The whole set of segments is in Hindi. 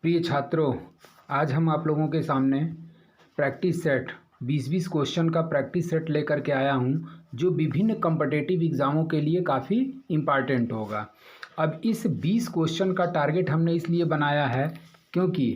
प्रिय छात्रों, आज हम आप लोगों के सामने प्रैक्टिस सेट 20-20 क्वेश्चन का प्रैक्टिस सेट लेकर के आया हूं, जो विभिन्न कॉम्पिटिटिव एग्ज़ामों के लिए काफ़ी इम्पॉर्टेंट होगा। अब इस 20 क्वेश्चन का टारगेट हमने इसलिए बनाया है क्योंकि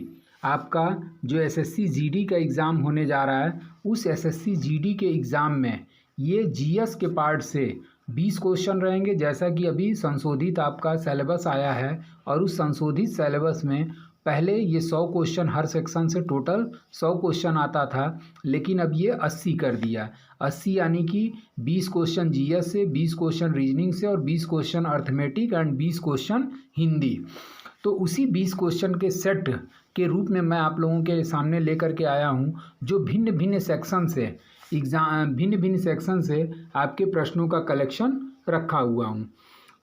आपका जो एसएससी जीडी का एग्ज़ाम होने जा रहा है, उस एसएससी जीडी के एग्ज़ाम में ये जीएस के पार्ट से 20 क्वेश्चन रहेंगे। जैसा कि अभी संशोधित आपका सिलेबस आया है और उस संशोधित सिलेबस में पहले ये 100 क्वेश्चन हर सेक्शन से टोटल 100 क्वेश्चन आता था, लेकिन अब ये 80 कर दिया। 80 यानी कि 20 क्वेश्चन जीएस से, 20 क्वेश्चन रीजनिंग से और 20 question arithmetic and 20 question Hindi. तो उसी 20 क्वेश्चन के सेट के रूप में मैं आप लोगों के सामने लेकर के आया हूँ, जो भिन्न भिन्न सेक्शन से आपके प्रश्नों का कलेक्शन रखा हुआ हूँ।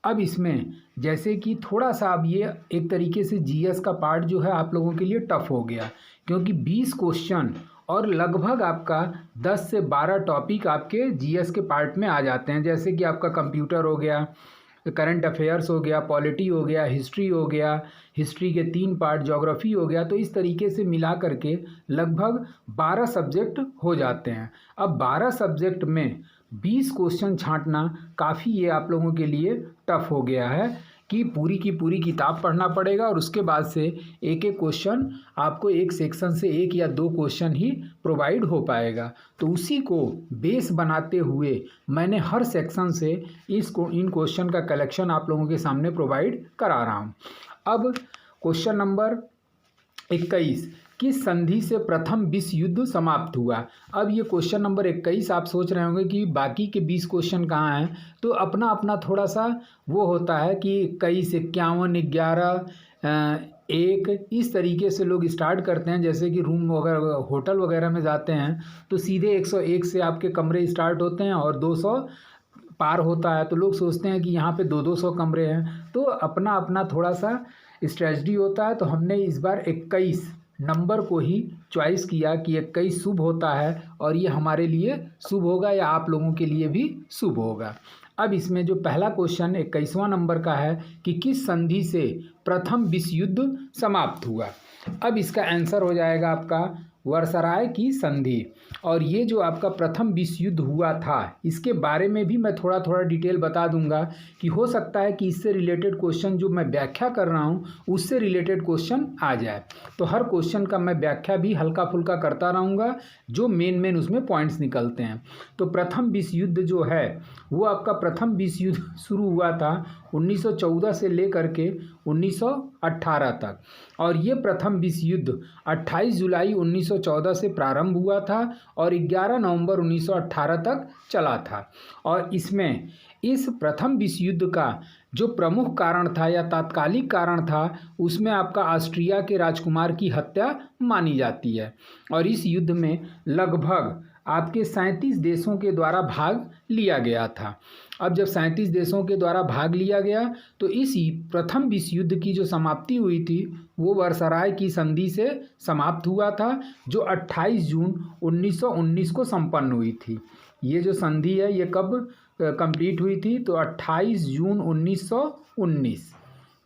अब इसमें जैसे कि थोड़ा सा अब ये एक तरीके से जीएस का पार्ट जो है आप लोगों के लिए टफ हो गया, क्योंकि 20 क्वेश्चन और लगभग आपका 10 से 12 टॉपिक आपके जीएस के पार्ट में आ जाते हैं। जैसे कि आपका कंप्यूटर हो गया, करंट अफेयर्स हो गया, पॉलिटी हो गया, हिस्ट्री हो गया, हिस्ट्री के 3 पार्ट, ज्योग्राफी हो गया। तो इस तरीके से मिला करके लगभग 12 सब्जेक्ट हो जाते हैं। अब 12 सब्जेक्ट में 20 क्वेश्चन छांटना काफ़ी ये आप लोगों के लिए टफ हो गया है कि पूरी किताब पढ़ना पड़ेगा और उसके बाद से एक एक क्वेश्चन आपको एक सेक्शन से 1 या 2 क्वेश्चन ही प्रोवाइड हो पाएगा। तो उसी को बेस बनाते हुए मैंने हर सेक्शन से इन क्वेश्चन का कलेक्शन आप लोगों के सामने प्रोवाइड करा रहा हूँ। अब क्वेश्चन नंबर 21, किस संधि से प्रथम विश्व युद्ध समाप्त हुआ। अब ये क्वेश्चन नंबर 21 आप सोच रहे होंगे कि बाकी के 20 क्वेश्चन कहाँ हैं। तो अपना अपना थोड़ा सा वो होता है कि 21, 51, 11, 1 इस तरीके से लोग स्टार्ट करते हैं। जैसे कि रूम वगैरह होटल वगैरह में जाते हैं तो सीधे 101 से आपके कमरे स्टार्ट होते हैं और 200 पार होता है, तो लोग सोचते हैं कि यहाँ पे 200 कमरे हैं। तो अपना अपना थोड़ा सा स्ट्रेटजी होता है। तो हमने इस बार 21 नंबर को ही चॉइस किया कि 21 शुभ होता है और ये हमारे लिए शुभ होगा या आप लोगों के लिए भी शुभ होगा। अब इसमें जो पहला क्वेश्चन 21वां नंबर का है कि किस संधि से प्रथम विश्व युद्ध समाप्त हुआ। अब इसका आंसर हो जाएगा आपका वर्सराय की संधि। और ये जो आपका प्रथम विश्व युद्ध हुआ था, इसके बारे में भी मैं थोड़ा थोड़ा डिटेल बता दूंगा कि हो सकता है कि इससे रिलेटेड क्वेश्चन जो मैं व्याख्या कर रहा हूँ उससे रिलेटेड क्वेश्चन आ जाए। तो हर क्वेश्चन का मैं व्याख्या भी हल्का फुल्का करता रहूँगा, जो मेन उसमें पॉइंट्स निकलते हैं। तो प्रथम विश्व युद्ध जो है वो आपका प्रथम विश्व युद्ध शुरू हुआ था 1914 से लेकर के 1918 तक। और ये प्रथम विश्व युद्ध 28 जुलाई 1914 से प्रारंभ हुआ था और 11 नवंबर 1918 तक चला था। और इसमें इस प्रथम विश्व युद्ध का जो प्रमुख कारण था या तात्कालिक कारण था, उसमें आपका ऑस्ट्रिया के राजकुमार की हत्या मानी जाती है। और इस युद्ध में लगभग आपके 37 देशों के द्वारा भाग लिया गया था। अब जब 37 देशों के द्वारा भाग लिया गया तो इस प्रथम विश्व युद्ध की जो समाप्ति हुई थी वो वर्सराय की संधि से समाप्त हुआ था, जो 28 जून 1919 को संपन्न हुई थी। ये जो संधि है ये कब कंप्लीट हुई थी, तो 28 जून 1919।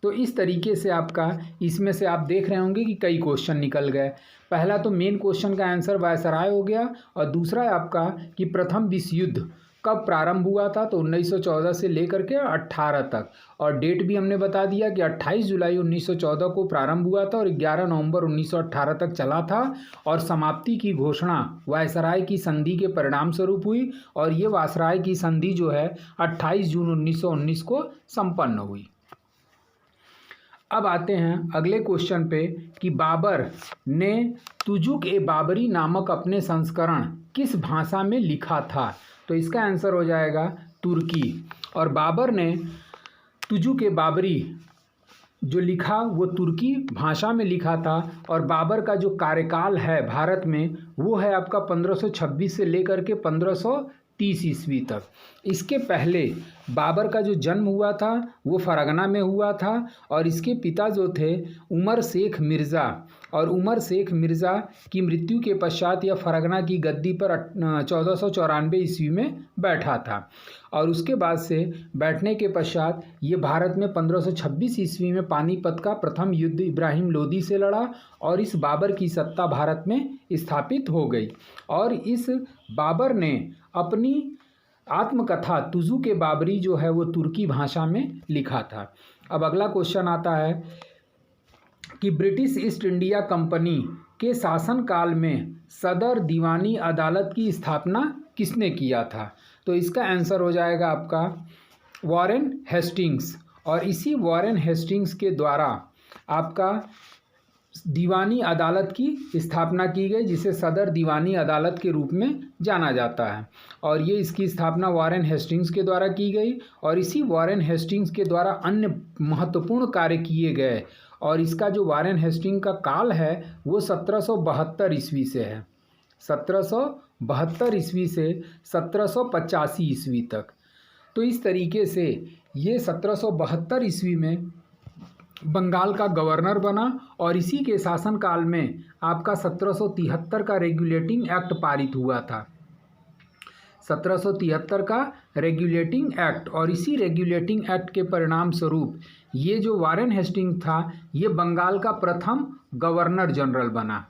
तो इस तरीके से आपका इसमें से आप देख रहे होंगे कि कई क्वेश्चन निकल गए। पहला तो मेन क्वेश्चन का आंसर वायसराय हो गया और दूसरा है आपका कि प्रथम विश्व युद्ध कब प्रारंभ हुआ था, तो 1914 से लेकर के 18 तक। और डेट भी हमने बता दिया कि 28 जुलाई 1914 को प्रारंभ हुआ था और 11 नवंबर 1918 तक चला था। और समाप्ति की घोषणा वायसराय की संधि के परिणाम स्वरूप हुई और ये वायसराय की संधि जो है 28 जून 1919 को संपन्न हुई। अब आते हैं अगले क्वेश्चन पे कि बाबर ने तुजुक-ए-बाबरी नामक अपने संस्करण किस भाषा में लिखा था। तो इसका आंसर हो जाएगा तुर्की। और बाबर ने तुजुक-ए-बाबरी जो लिखा वो तुर्की भाषा में लिखा था। और बाबर का जो कार्यकाल है भारत में वो है आपका 1526 से लेकर के 1530 1930 ईस्वी तक। इसके पहले बाबर का जो जन्म हुआ था वो फरगना में हुआ था और इसके पिता जो थे उमर शेख मिर्ज़ा, और उमर शेख मिर्ज़ा की मृत्यु के पश्चात यह फरगना की गद्दी पर 1494 ईस्वी में बैठा था और उसके बाद से बैठने के पश्चात ये भारत में 1526 ईस्वी में पानीपत का प्रथम युद्ध इब्राहिम लोदी से लड़ा और इस बाबर की सत्ता भारत में स्थापित हो गई। और इस बाबर ने अपनी आत्मकथा तुजु के बाबरी जो है वो तुर्की भाषा में लिखा था। अब अगला क्वेश्चन आता है कि ब्रिटिश ईस्ट इंडिया कंपनी के शासनकाल में सदर दीवानी अदालत की स्थापना किसने किया था? तो इसका आंसर हो जाएगा आपका वॉरेन हेस्टिंग्स, और इसी वॉरेन हेस्टिंग्स के द्वारा आपका दीवानी अदालत की स्थापना की गई जिसे सदर दीवानी अदालत के रूप में जाना जाता है। और ये इसकी स्थापना वॉरेन हेस्टिंग्स के द्वारा की गई और इसी वॉरेन हेस्टिंग्स के द्वारा अन्य महत्वपूर्ण कार्य किए गए। और इसका जो वॉरेन हेस्टिंग का काल है वो 1772 ईस्वी से है, 1772 ईस्वी से 1785 ईस्वी तक। तो इस तरीके से ये 1772 ईस्वी में बंगाल का गवर्नर बना और इसी के शासनकाल में आपका 1773 का रेगुलेटिंग एक्ट पारित हुआ था, 1773 का रेगुलेटिंग एक्ट। और इसी रेगुलेटिंग एक्ट के परिणाम स्वरूप ये जो वॉरेन हेस्टिंग्स था ये बंगाल का प्रथम गवर्नर जनरल बना,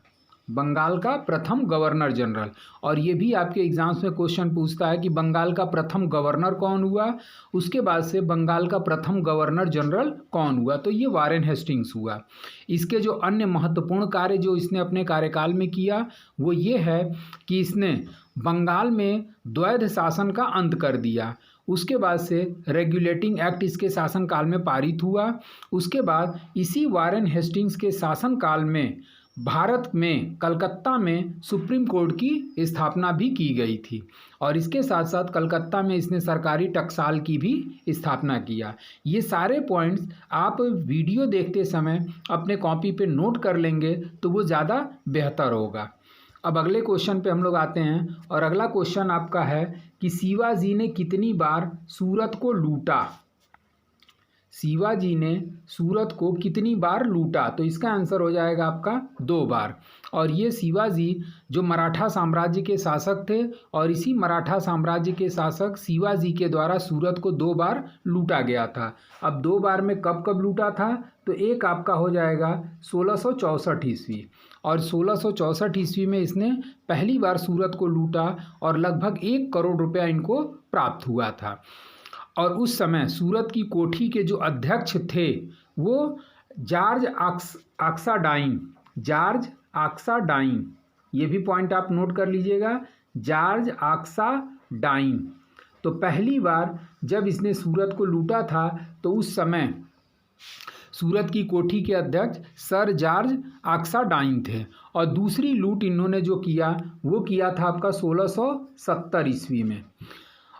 बंगाल का प्रथम गवर्नर जनरल। और ये भी आपके एग्जाम्स में क्वेश्चन पूछता है कि बंगाल का प्रथम गवर्नर कौन हुआ, उसके बाद से बंगाल का प्रथम गवर्नर जनरल कौन हुआ, तो ये वॉरेन हेस्टिंग्स हुआ। इसके जो अन्य महत्वपूर्ण कार्य जो इसने अपने कार्यकाल में किया वो ये है कि इसने बंगाल में द्वैध शासन का अंत कर दिया। उसके बाद से रेगुलेटिंग एक्ट इसके शासनकाल में पारित हुआ। उसके बाद इसी वॉरेन हेस्टिंग्स के शासनकाल में भारत में कलकत्ता में सुप्रीम कोर्ट की स्थापना भी की गई थी और इसके साथ साथ कलकत्ता में इसने सरकारी टकसाल की भी स्थापना किया। ये सारे पॉइंट्स आप वीडियो देखते समय अपने कॉपी पे नोट कर लेंगे तो वो ज़्यादा बेहतर होगा। अब अगले क्वेश्चन पे हम लोग आते हैं और अगला क्वेश्चन आपका है कि शिवाजी ने कितनी बार सूरत को लूटा? शिवाजी ने सूरत को कितनी बार लूटा? तो इसका आंसर हो जाएगा आपका 2 बार। और ये शिवाजी जो मराठा साम्राज्य के शासक थे और इसी मराठा साम्राज्य के शासक शिवाजी के द्वारा सूरत को 2 बार लूटा गया था। अब 2 बार में कब कब लूटा था? तो एक आपका हो जाएगा 1664 ईस्वी, और 1664 ईस्वी में इसने पहली बार सूरत को लूटा और लगभग 1 करोड़ रुपया इनको प्राप्त हुआ था। और उस समय सूरत की कोठी के जो अध्यक्ष थे वो जॉर्ज आक्साडाइन, ये भी पॉइंट आप नोट कर लीजिएगा, जॉर्ज आक्साडाइन। तो पहली बार जब इसने सूरत को लूटा था तो उस समय सूरत की कोठी के अध्यक्ष सर जॉर्ज आक्साडाइन थे। और दूसरी लूट इन्होंने जो किया वो किया था आपका 1670 ईस्वी में।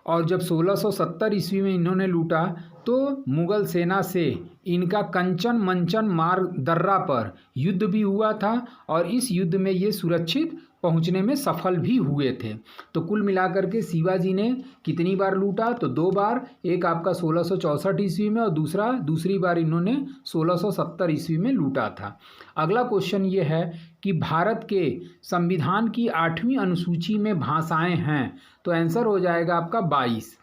और जब 1670 ईस्वी में इन्होंने लूटा तो मुग़ल सेना से इनका कंचन मंचन मार्ग दर्रा पर युद्ध भी हुआ था और इस युद्ध में ये सुरक्षित पहुंचने में सफल भी हुए थे। तो कुल मिलाकर के शिवाजी ने कितनी बार लूटा? तो 2 बार, एक आपका 1664 ईस्वी में और दूसरी बार इन्होंने 1670 ईस्वी में लूटा था। अगला क्वेश्चन ये है कि भारत के संविधान की 8वीं अनुसूची में भाषाएं हैं, तो आंसर हो जाएगा आपका 22।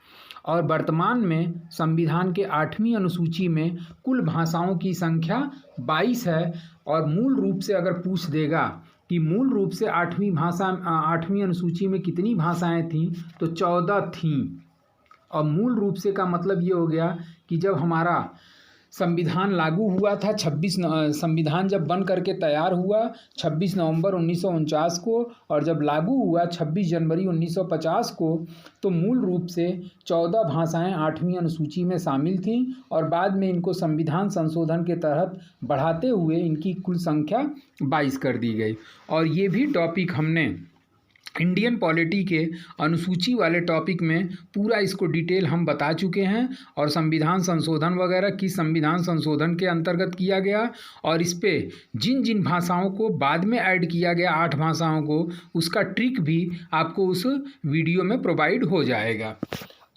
और वर्तमान में संविधान के 8वीं अनुसूची में कुल भाषाओं की संख्या 22 है। और मूल रूप से अगर पूछ देगा कि मूल रूप से 8वीं अनुसूची में कितनी भाषाएं थीं, तो 14 थीं। और मूल रूप से का मतलब ये हो गया कि जब हमारा संविधान लागू हुआ था, संविधान जब बन करके तैयार हुआ 26 नवंबर 1949 को और जब लागू हुआ 26 जनवरी 1950 को, तो मूल रूप से 14 भाषाएं 8वीं अनुसूची में शामिल थीं और बाद में इनको संविधान संशोधन के तहत बढ़ाते हुए इनकी कुल संख्या 22 कर दी गई। और ये भी टॉपिक हमने इंडियन पॉलिटी के अनुसूची वाले टॉपिक में पूरा इसको डिटेल हम बता चुके हैं, और संविधान संशोधन वगैरह किस संविधान संशोधन के अंतर्गत किया गया, और इस पे जिन जिन भाषाओं को बाद में ऐड किया गया 8 भाषाओं को, उसका ट्रिक भी आपको उस वीडियो में प्रोवाइड हो जाएगा।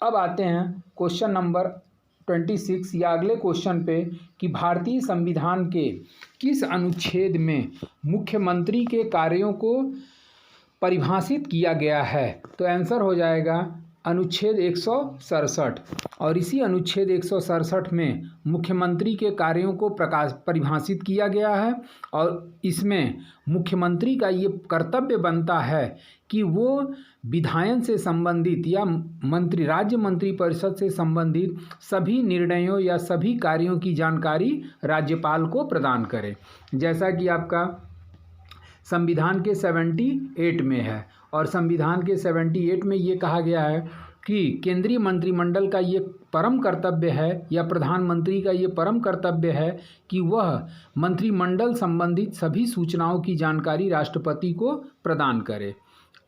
अब आते हैं क्वेश्चन नंबर 26 या अगले क्वेश्चन पे कि भारतीय संविधान के किस अनुच्छेद में मुख्यमंत्री के कार्यों को परिभाषित किया गया है। तो आंसर हो जाएगा अनुच्छेद 167, और इसी अनुच्छेद 167 में मुख्यमंत्री के कार्यों को परिभाषित किया गया है, और इसमें मुख्यमंत्री का ये कर्तव्य बनता है कि वो विधायन से संबंधित या राज्य मंत्रिपरिषद से संबंधित सभी निर्णयों या सभी कार्यों की जानकारी राज्यपाल को प्रदान करे। जैसा कि आपका संविधान के 78 में है, और संविधान के 78 में ये कहा गया है कि केंद्रीय मंत्रिमंडल का ये परम कर्तव्य है या प्रधानमंत्री का ये परम कर्तव्य है कि वह मंत्रिमंडल संबंधित सभी सूचनाओं की जानकारी राष्ट्रपति को प्रदान करे।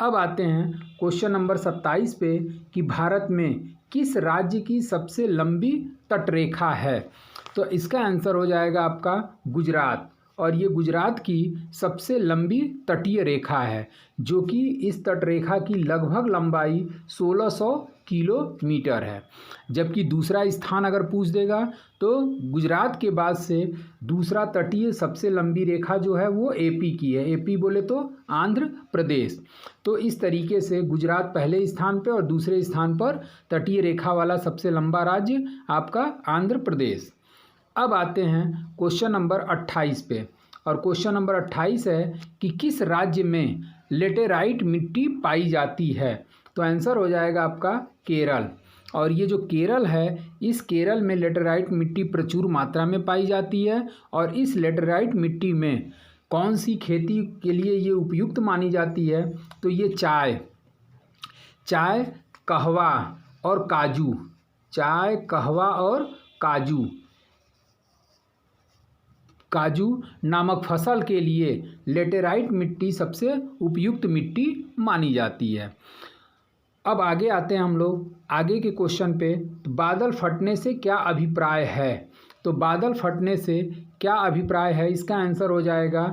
अब आते हैं क्वेश्चन नंबर 27 पे कि भारत में किस राज्य की सबसे लंबी तटरेखा है। तो इसका आंसर हो जाएगा आपका गुजरात, और ये गुजरात की सबसे लंबी तटीय रेखा है, जो कि इस तटरेखा की लगभग लंबाई 1600 किलोमीटर है। जबकि दूसरा स्थान अगर पूछ देगा तो गुजरात के बाद से दूसरा तटीय सबसे लंबी रेखा जो है वो एपी की है। एपी बोले तो आंध्र प्रदेश। तो इस तरीके से गुजरात पहले स्थान पे और दूसरे स्थान पर तटीय रेखा वाला सबसे लंबा राज्य आपका आंध्र प्रदेश। अब आते हैं क्वेश्चन नंबर 28 पे, और क्वेश्चन नंबर 28 है कि किस राज्य में लेटेराइट मिट्टी पाई जाती है। तो आंसर हो जाएगा आपका केरल, और ये जो केरल है इस केरल में लेटेराइट मिट्टी प्रचुर मात्रा में पाई जाती है, और इस लेटेराइट मिट्टी में कौन सी खेती के लिए ये उपयुक्त मानी जाती है। तो ये चाय, कहवा और काजू, चाय, कहवा और काजू नामक फसल के लिए लेटेराइट मिट्टी सबसे उपयुक्त मिट्टी मानी जाती है। अब आगे आते हैं हम लोग आगे के क्वेश्चन पे। तो बादल फटने से क्या अभिप्राय है। तो बादल फटने से क्या अभिप्राय है, इसका आंसर हो जाएगा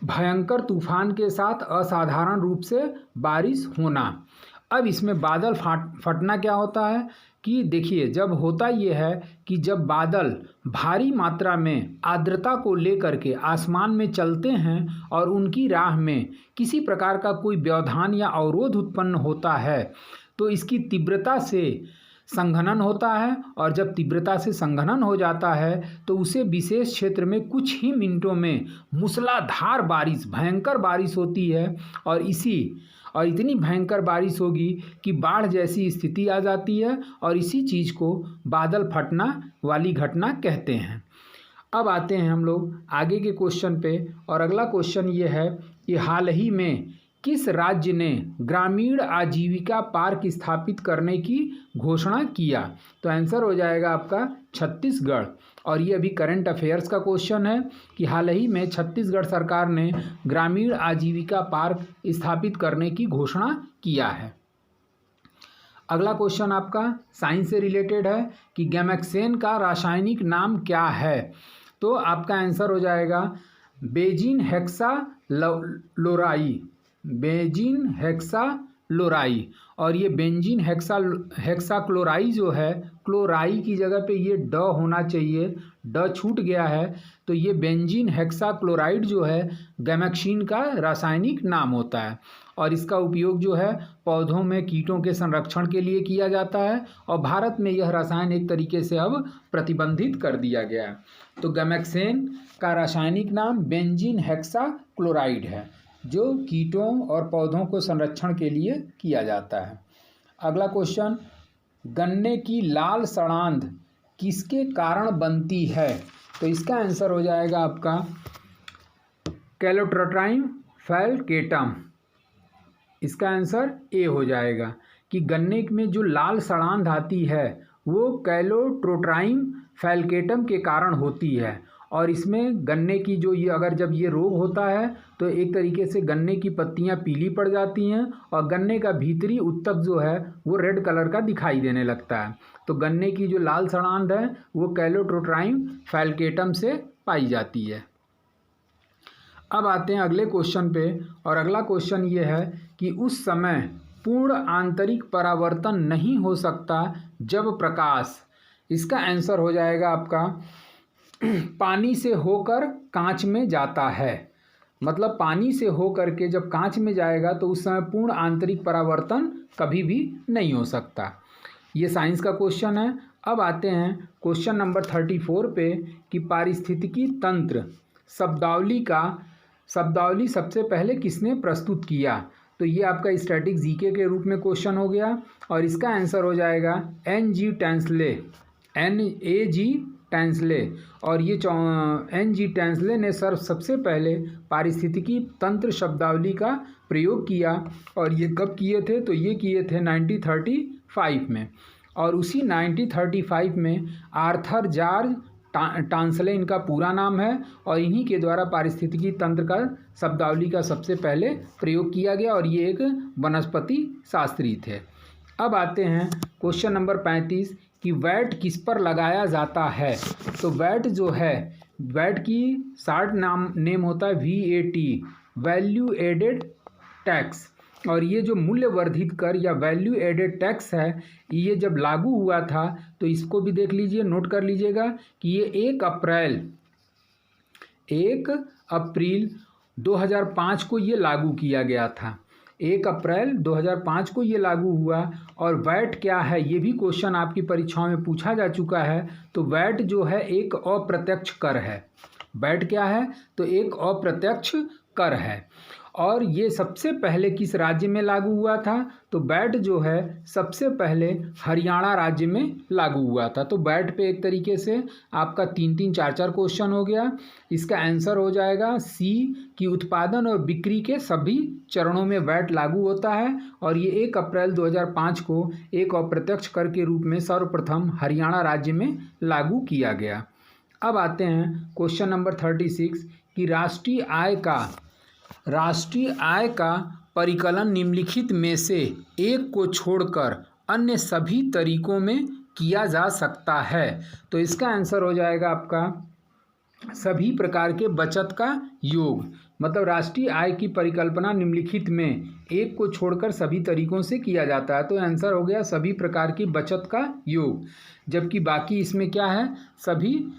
भयंकर तूफान के साथ असाधारण रूप से बारिश होना। अब इसमें बादल फटना क्या होता है कि देखिए, जब होता ये है कि जब बादल भारी मात्रा में आर्द्रता को लेकर के आसमान में चलते हैं और उनकी राह में किसी प्रकार का कोई व्यवधान या अवरोध उत्पन्न होता है, तो इसकी तीव्रता से संघनन होता है, और जब तीव्रता से संघनन हो जाता है तो उसे विशेष क्षेत्र में कुछ ही मिनटों में मूसलाधार बारिश, भयंकर बारिश होती है, और इतनी भयंकर बारिश होगी कि बाढ़ जैसी स्थिति आ जाती है, और इसी चीज़ को बादल फटना वाली घटना कहते हैं। अब आते हैं हम लोग आगे के क्वेश्चन पे, और अगला क्वेश्चन ये है कि हाल ही में किस राज्य ने ग्रामीण आजीविका पार्क स्थापित करने की घोषणा किया। तो आंसर हो जाएगा आपका छत्तीसगढ़, और ये अभी करंट अफेयर्स का क्वेश्चन है कि हाल ही में छत्तीसगढ़ सरकार ने ग्रामीण आजीविका पार्क स्थापित करने की घोषणा किया है। अगला क्वेश्चन आपका साइंस से रिलेटेड है कि गैमेक्सेन का रासायनिक नाम क्या है। तो आपका आंसर हो जाएगा बेंजीन हेक्साक्लोराई, और ये बेंजीन हेक्साक्लोराई जो है, क्लोराई की जगह पे ये ड होना चाहिए, ड छूट गया है, तो ये बेंजीन हेक्साक्लोराइड जो है गैमेक्सिन का रासायनिक नाम होता है, और इसका उपयोग जो है पौधों में कीटों के संरक्षण के लिए किया जाता है, और भारत में यह रसायन एक तरीके से अब प्रतिबंधित कर दिया गया है। तो गैमेक्सेन का रासायनिक नाम बेंजीन हेक्साक्लोराइड है, जो कीटों और पौधों को संरक्षण के लिए किया जाता है। अगला क्वेश्चन, गन्ने की लाल सड़ांध किसके कारण बनती है। तो इसका आंसर हो जाएगा आपका कैलोट्रोट्राइम फैलकेटम। इसका आंसर ए हो जाएगा कि गन्ने में जो लाल सड़ांध आती है वो कैलोट्रोट्राइम फैलकेटम के कारण होती है, और इसमें गन्ने की जो ये अगर जब ये रोग होता है तो एक तरीके से गन्ने की पत्तियां पीली पड़ जाती हैं और गन्ने का भीतरी उत्तक जो है वो रेड कलर का दिखाई देने लगता है। तो गन्ने की जो लाल सड़ांध है वो कैलोट्रोट्राइम फैल्केटम से पाई जाती है। अब आते हैं अगले क्वेश्चन पे, और अगला क्वेश्चन ये है कि उस समय पूर्ण आंतरिक परावर्तन नहीं हो सकता जब प्रकाश, इसका आंसर हो जाएगा आपका पानी से होकर कांच में जाता है। मतलब पानी से होकर के जब कांच में जाएगा तो उस समय पूर्ण आंतरिक परावर्तन कभी भी नहीं हो सकता। ये साइंस का क्वेश्चन है। अब आते हैं क्वेश्चन नंबर 34 पे कि पारिस्थितिकी तंत्र शब्दावली सबसे पहले किसने प्रस्तुत किया। तो ये आपका स्टैटिक जीके के रूप में क्वेश्चन हो गया और इसका आंसर हो जाएगा NG टैंसले। और ये NG टैंसले ने सबसे पहले पारिस्थितिकी तंत्र शब्दावली का प्रयोग किया। और ये कब किए थे, तो ये किए थे 1935 में। और उसी 1935 में आर्थर जॉर्ज टांसले इनका पूरा नाम है और इन्हीं के द्वारा पारिस्थितिकी तंत्र का शब्दावली का सबसे पहले प्रयोग किया गया और ये एक वनस्पति शास्त्री थे। अब आते हैं क्वेश्चन नंबर 35 कि वैट किस पर लगाया जाता है। तो वैट जो है, वैट की शार्ट नेम होता है VAT, वैल्यू एडेड टैक्स। और ये जो मूल्य वर्धित कर या वैल्यू एडेड टैक्स है, ये जब लागू हुआ था तो इसको भी देख लीजिए, नोट कर लीजिएगा कि ये 1 अप्रैल 2005 को ये लागू किया गया था। 1 अप्रैल 2005 को ये लागू हुआ। और वैट क्या है ये भी क्वेश्चन आपकी परीक्षाओं में पूछा जा चुका है। तो वैट जो है एक अप्रत्यक्ष कर है। वैट क्या है, तो एक अप्रत्यक्ष कर है। और ये सबसे पहले किस राज्य में लागू हुआ था, तो वैट जो है सबसे पहले हरियाणा राज्य में लागू हुआ था। तो वैट पे एक तरीके से आपका 3-3, 4-4 क्वेश्चन हो गया। इसका आंसर हो जाएगा C कि उत्पादन और बिक्री के सभी चरणों में वैट लागू होता है। और ये 1 अप्रैल 2005 को एक अप्रत्यक्ष कर के रूप में सर्वप्रथम हरियाणा राज्य में लागू किया गया। अब आते हैं क्वेश्चन नंबर 36 कि राष्ट्रीय आय का परिकलन निम्नलिखित में से एक को छोड़कर अन्य सभी तरीकों में किया जा सकता है। तो इसका आंसर हो जाएगा आपका सभी प्रकार के बचत का योग। मतलब राष्ट्रीय आय की परिकल्पना निम्नलिखित में एक को छोड़कर सभी तरीकों से किया जाता है। तो आंसर हो गया सभी प्रकार की बचत का योग, जबकि बाकी इसमें क्या है, सभी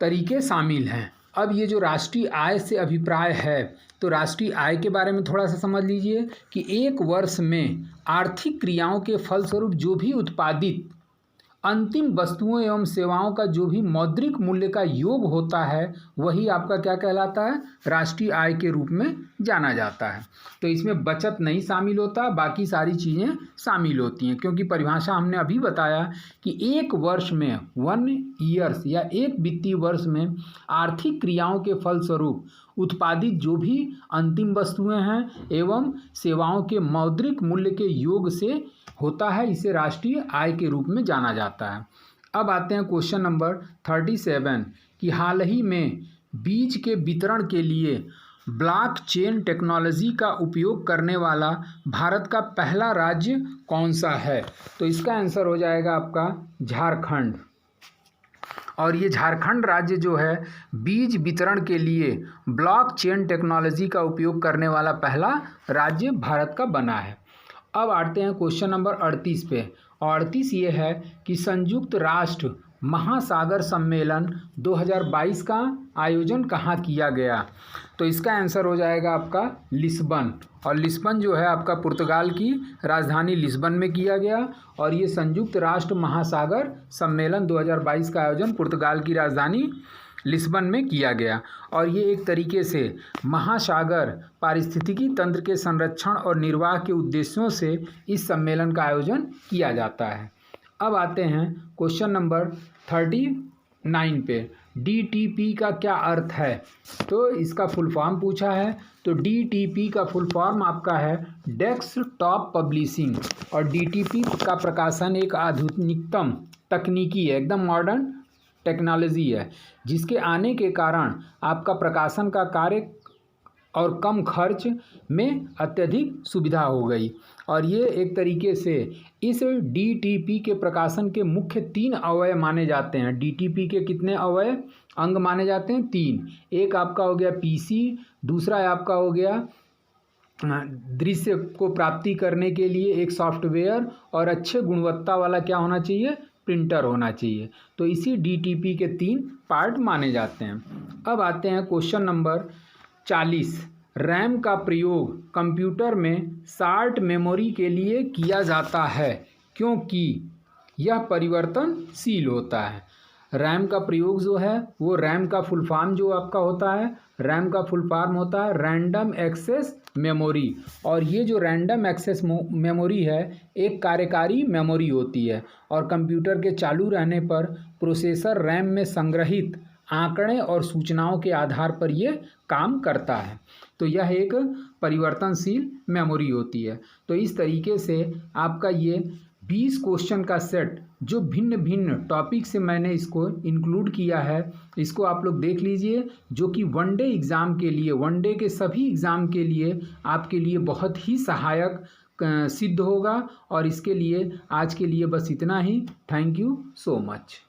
तरीके शामिल हैं। अब ये जो राष्ट्रीय आय से अभिप्राय है, तो राष्ट्रीय आय के बारे में थोड़ा सा समझ लीजिए कि एक वर्ष में आर्थिक क्रियाओं के फलस्वरूप जो भी उत्पादित अंतिम वस्तुओं एवं सेवाओं का जो भी मौद्रिक मूल्य का योग होता है वही आपका क्या कहलाता है, राष्ट्रीय आय के रूप में जाना जाता है। तो इसमें बचत नहीं शामिल होता, बाकी सारी चीज़ें शामिल होती हैं, क्योंकि परिभाषा हमने अभी बताया कि एक वर्ष में 1 ईयर्स या एक वित्तीय वर्ष में आर्थिक क्रियाओं के फलस्वरूप उत्पादित जो भी अंतिम वस्तुएं हैं एवं सेवाओं के मौद्रिक मूल्य के योग से होता है, इसे राष्ट्रीय आय के रूप में जाना जाता है। अब आते हैं क्वेश्चन नंबर 37 कि हाल ही में बीज के वितरण के लिए ब्लॉकचेन टेक्नोलॉजी का उपयोग करने वाला भारत का पहला राज्य कौन सा है। तो इसका आंसर हो जाएगा आपका झारखंड। और ये झारखंड राज्य जो है बीज वितरण के लिए ब्लॉकचेन टेक्नोलॉजी का उपयोग करने वाला पहला राज्य भारत का बना है। अब आते हैं क्वेश्चन नंबर 38 पे। 38 ये है कि संयुक्त राष्ट्र महासागर सम्मेलन 2022 का आयोजन कहाँ किया गया। तो इसका आंसर हो जाएगा आपका लिस्बन। और लिस्बन जो है आपका पुर्तगाल की राजधानी लिस्बन में किया गया। और ये संयुक्त राष्ट्र महासागर सम्मेलन 2022 का आयोजन पुर्तगाल की राजधानी लिस्बन में किया गया। और ये एक तरीके से महासागर पारिस्थितिकी तंत्र के संरक्षण और निर्वाह के उद्देश्यों से इस सम्मेलन का आयोजन किया जाता है। अब आते हैं क्वेश्चन नंबर 39 पे। DTP का क्या अर्थ है, तो इसका फुल फॉर्म पूछा है। तो DTP का फुल फॉर्म आपका है डेस्कटॉप पब्लिशिंग। और DTP का प्रकाशन एक आधुनिकतम तकनीकी है, एकदम मॉडर्न टेक्नोलॉजी है, जिसके आने के कारण आपका प्रकाशन का कार्य और कम खर्च में अत्यधिक सुविधा हो गई। और ये एक तरीके से इस डीटीपी के प्रकाशन के मुख्य 3 अवयव माने जाते हैं। डीटीपी के कितने अवयव अंग माने जाते हैं? 3। एक आपका हो गया पीसी, दूसरा आपका हो गया दृश्य को प्राप्ति करने के लिए एक सॉफ्टवेयर, और अच्छे गुणवत्ता वाला क्या होना चाहिए? प्रिंटर होना चाहिए। तो इसी डीटीपी के 3 पार्ट माने जाते हैं। अब आते हैं क्वेश्चन नंबर 40। रैम का प्रयोग कंप्यूटर में शार्ट मेमोरी के लिए किया जाता है क्योंकि यह परिवर्तनशील होता है। रैम का प्रयोग जो है वो रैम का फुल फॉर्म जो आपका होता है, रैम का फुल फॉर्म होता है रैंडम एक्सेस मेमोरी। और ये जो रैंडम एक्सेस मेमोरी है एक कार्यकारी मेमोरी होती है, और कंप्यूटर के चालू रहने पर प्रोसेसर रैम में संग्रहित आंकड़े और सूचनाओं के आधार पर ये काम करता है। तो यह एक परिवर्तनशील मेमोरी होती है। तो इस तरीके से आपका ये 20 क्वेश्चन का सेट जो भिन्न भिन्न टॉपिक से मैंने इसको इंक्लूड किया है, इसको आप लोग देख लीजिए, जो कि वनडे एग्ज़ाम के लिए, वनडे के सभी एग्ज़ाम के लिए आपके लिए बहुत ही सहायक सिद्ध होगा। और इसके लिए आज के लिए बस इतना ही। Thank you so much.